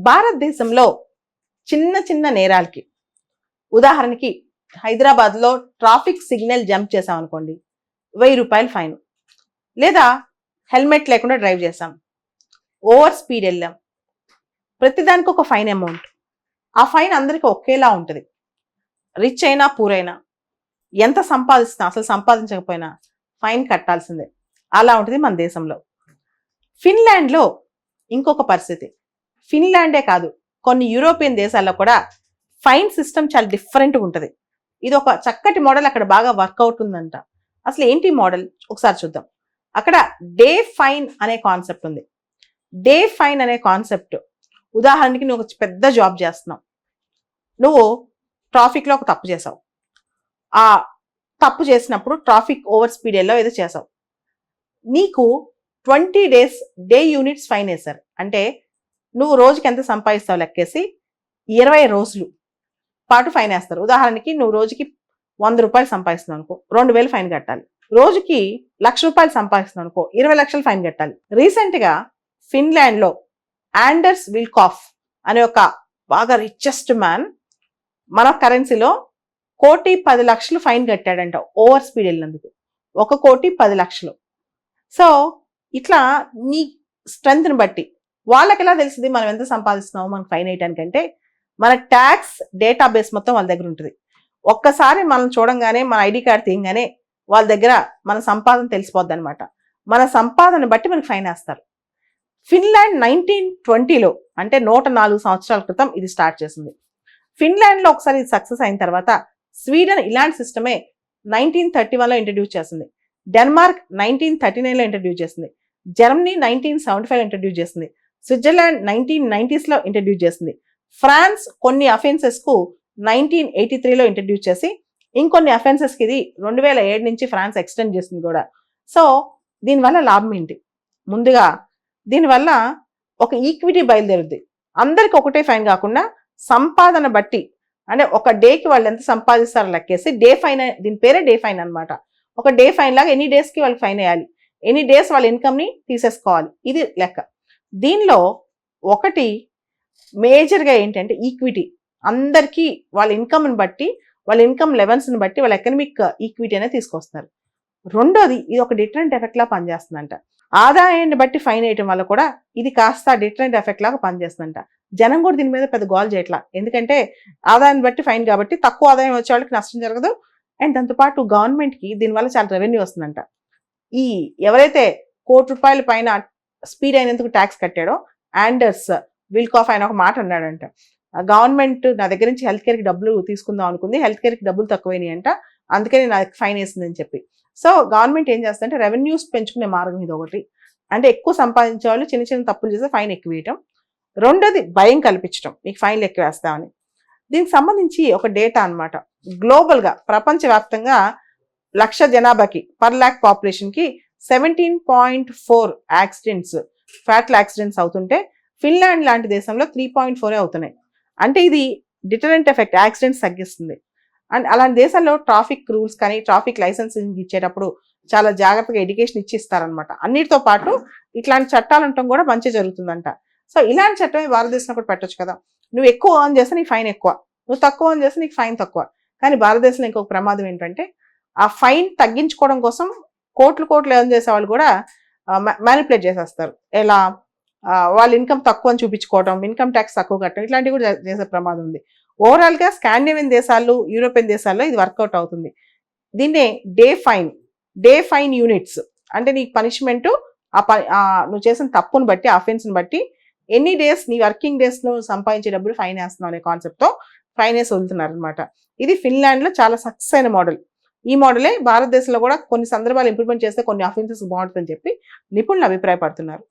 భారతదేశంలో చిన్న చిన్న నేరాలకి, ఉదాహరణకి హైదరాబాద్లో ట్రాఫిక్ సిగ్నల్ జంప్ చేసాం అనుకోండి, 1000 రూపాయలు ఫైన్. లేదా హెల్మెట్ లేకుండా డ్రైవ్ చేసాం, ఓవర్ స్పీడ్ వెళ్ళాం, ప్రతిదానికి ఒక ఫైన్ అమౌంట్. ఆ ఫైన్ అందరికీ ఒకేలా ఉంటుంది. రిచ్ అయినా పూర్ అయినా, ఎంత సంపాదిస్తున్నా అసలు సంపాదించకపోయినా ఫైన్ కట్టాల్సిందే. అలా ఉంటుంది మన దేశంలో. ఫిన్లాండ్లో ఇంకొక పరిస్థితి. ఫిన్లాండే కాదు, కొన్ని యూరోపియన్ దేశాల్లో కూడా ఫైన్ సిస్టమ్ చాలా డిఫరెంట్గా ఉంటుంది. ఇది ఒక చక్కటి మోడల్, అక్కడ బాగా వర్కౌట్ ఉందంట. అసలు ఏంటి మోడల్ ఒకసారి చూద్దాం. అక్కడ డే ఫైన్ అనే కాన్సెప్ట్ ఉంది. డే ఫైన్ అనే కాన్సెప్ట్, ఉదాహరణకి నువ్వు ఒక పెద్ద జాబ్ చేస్తున్నావు, నువ్వు ట్రాఫిక్లో ఒక తప్పు చేసావు. ఆ తప్పు చేసినప్పుడు ట్రాఫిక్ ఓవర్ స్పీడ్ వెళ్ళావు, ఏదో చేసావు, నీకు 20 days డే యూనిట్స్ ఫైన్ వేశారు. అంటే నువ్వు రోజుకి ఎంత సంపాదిస్తావు లెక్కేసి 20 రోజులు పాటు ఫైన్ వేస్తారు. ఉదాహరణకి నువ్వు రోజుకి 100 రూపాయలు సంపాదిస్తున్నావు అనుకో, 2000 ఫైన్ కట్టాలి. రోజుకి 1,00,000 రూపాయలు సంపాదిస్తున్నావు అనుకో, 20 లక్షలు ఫైన్ కట్టాలి. రీసెంట్గా ఫిన్లాండ్లో ఆండర్స్ విల్కాఫ్ అనే ఒక బాగా రిచెస్ట్ మ్యాన్ మన కరెన్సీలో 1,10,00,000 ఫైన్ కట్టాడంట ఓవర్ స్పీడ్ వెళ్ళినందుకు. 1,10,00,000. సో ఇట్లా నీ స్ట్రెంగ్త్ని బట్టి వాళ్ళకి ఎలా తెలిసింది మనం ఎంత సంపాదిస్తున్నామో మనకు ఫైన్ వేయటానికంటే, మన ట్యాక్స్ డేటాబేస్ మొత్తం వాళ్ళ దగ్గర ఉంటుంది. ఒక్కసారి మనం చూడంగానే, మన ఐడి కార్డు తీయగానే వాళ్ళ దగ్గర మన సంపాదన తెలిసిపోద్ది అనమాట. మన సంపాదన బట్టి మనకు ఫైన్ వేస్తారు. ఫిన్లాండ్ 1920లో అంటే 104 సంవత్సరాల క్రితం ఇది స్టార్ట్ చేసింది. ఫిన్లాండ్లో ఒకసారి ఇది సక్సెస్ అయిన తర్వాత స్వీడన్ ఇలాంటి సిస్టమే 1931లో ఇంట్రడ్యూస్ చేసింది. డెన్మార్క్ 1939లో ఇంట్రడ్యూస్ చేసింది. జర్మనీ 1975లో ఇంట్రడ్యూస్ చేసింది. స్విట్జర్లాండ్ 1990sలో ఇంట్రడ్యూస్ చేసింది. ఫ్రాన్స్ కొన్ని అఫెన్సెస్కు 1983లో ఇంట్రడ్యూస్ చేసి, ఇంకొన్ని అఫెన్సెస్కి ఇది 2007 నుంచి ఫ్రాన్స్ ఎక్స్టెండ్ చేసింది కూడా. సో దీనివల్ల లాభం ఏంటి? ముందుగా దీనివల్ల ఒక ఈక్విటీ బయలుదేరుద్ది. అందరికి ఒకటే ఫైన్ కాకుండా సంపాదన బట్టి, అంటే ఒక డేకి వాళ్ళు ఎంత సంపాదిస్తారో లెక్కేసి డే ఫైన్, దీని పేరే డే ఫైన్ అనమాట. ఒక డే ఫైన్ లాగా ఎన్ని డేస్కి వాళ్ళకి ఫైన్ వేయాలి, ఎన్ని డేస్ వాళ్ళ ఇన్కమ్ని తీసేసుకోవాలి, ఇది లెక్క. దీనిలో ఒకటి మేజర్గా ఏంటంటే ఈక్విటీ. అందరికీ వాళ్ళ ఇన్కమ్ని బట్టి, వాళ్ళ ఇన్కమ్ లెవెల్స్ని బట్టి వాళ్ళ ఎకనమిక్ ఈక్విటీ అనేది తీసుకొస్తున్నారు. రెండోది, ఇది ఒక డిటరెంట్ ఎఫెక్ట్ లా పనిచేస్తుందంట. ఆదాయాన్ని బట్టి ఫైన్ వేయటం వల్ల కూడా ఇది కాస్త డిటరెంట్ ఎఫెక్ట్ లాగా పనిచేస్తుందంట. జనం కూడా దీని మీద పెద్ద గోల్ చేయట్లా, ఎందుకంటే ఆదాయాన్ని బట్టి ఫైన్ కాబట్టి తక్కువ ఆదాయం వచ్చే వాళ్ళకి నష్టం జరగదు. అండ్ దాంతోపాటు గవర్నమెంట్కి దీనివల్ల చాలా రెవెన్యూ వస్తుందంట. ఈ ఎవరైతే ₹1,00,00,000 పైన స్పీడ్ అయినందుకు ట్యాక్స్ కట్టాడో ఆండర్స్ విల్కాఫ్ ఆయన ఒక మాట అన్నాడంట, గవర్నమెంట్ నా దగ్గర నుంచి హెల్త్ కేర్కి డబ్బులు తీసుకుందాం అనుకుంది, హెల్త్ కేర్కి డబ్బులు తక్కువైనాయి అంట, అందుకని నాకు ఫైన్ వేసిందని చెప్పి. సో గవర్నమెంట్ ఏం చేస్తుందంటే రెవెన్యూస్ పెంచుకునే మార్గం ఇది ఒకటి. అంటే ఎక్కువ సంపాదించే వాళ్ళు చిన్న చిన్న తప్పులు చేస్తే ఫైన్ ఎక్కువ వేయటం. రెండోది భయం కల్పించడం, మీకు ఫైన్లు ఎక్కువ వేస్తామని. దీనికి సంబంధించి ఒక డేటా అనమాట. గ్లోబల్గా ప్రపంచవ్యాప్తంగా 1,00,000 జనాభాకి పర్ ల్యాక్ పాపులేషన్కి 17.4 యాక్సిడెంట్స్, ఫ్యాటల్ యాక్సిడెంట్స్ అవుతుంటే ఫిన్లాండ్ లాంటి దేశంలో 3.4 అవుతున్నాయి. అంటే ఇది డిటరెంట్ ఎఫెక్ట్, యాక్సిడెంట్స్ తగ్గిస్తుంది. అండ్ అలాంటి దేశాల్లో ట్రాఫిక్ రూల్స్ కానీ ట్రాఫిక్ లైసెన్సింగ్ ఇచ్చేటప్పుడు చాలా జాగ్రత్తగా ఎడ్యుకేషన్ ఇచ్చిస్తారనమాట. అన్నిటితో పాటు ఇట్లాంటి చట్టాలు ఉండటం కూడా మంచి జరుగుతుందంట. సో ఇలాంటి చట్టమే భారతదేశంలో కూడా పెట్టొచ్చు కదా. నువ్వు ఎక్కువ ఆన్ చేస్తే నీకు ఫైన్ ఎక్కువ, నువ్వు తక్కువ ఆన్ చేస్తే నీకు ఫైన్ తక్కువ. కానీ భారతదేశంలో ఇంకొక ప్రమాదం ఏంటంటే, ఆ ఫైన్ తగ్గించుకోవడం కోసం కోట్లు ఎర్న్ చేసే వాళ్ళు కూడా మ్యానిపులేట్ చేసేస్తారు. ఎలా? వాళ్ళ ఇన్కమ్ తక్కువ అని చూపించుకోవడం, ఇన్కమ్ ట్యాక్స్ తక్కువ కట్టడం, ఇట్లాంటివి కూడా చేసే ప్రమాదం ఉంది. ఓవరాల్గా స్కాండినేవియన్ దేశాలు, యూరోపియన్ దేశాల్లో ఇది వర్కౌట్ అవుతుంది. దీన్నే డే ఫైన్ యూనిట్స్ అంటే నీకు పనిష్మెంటు నువ్వు చేసిన తప్పును బట్టి, అఫెన్స్ని బట్టి ఎన్ని డేస్ నీ వర్కింగ్ డేస్లో సంపాదించే డబ్బులు ఫైన్ వేస్తున్నావు అనే కాన్సెప్ట్తో ఫైన్ వేసి వదులుతున్నారు అనమాట. ఇది ఫిన్లాండ్లో చాలా సక్సెస్ అయిన మోడల్. ఈ మోడలే భారతదేశంలో కూడా కొన్ని సందర్భాలు ఇంప్లిమెంట్ చేస్తే కొన్ని అఫెన్సెస్ బాగుంటుందని చెప్పి నిపుణులు అభిప్రాయపడుతున్నారు.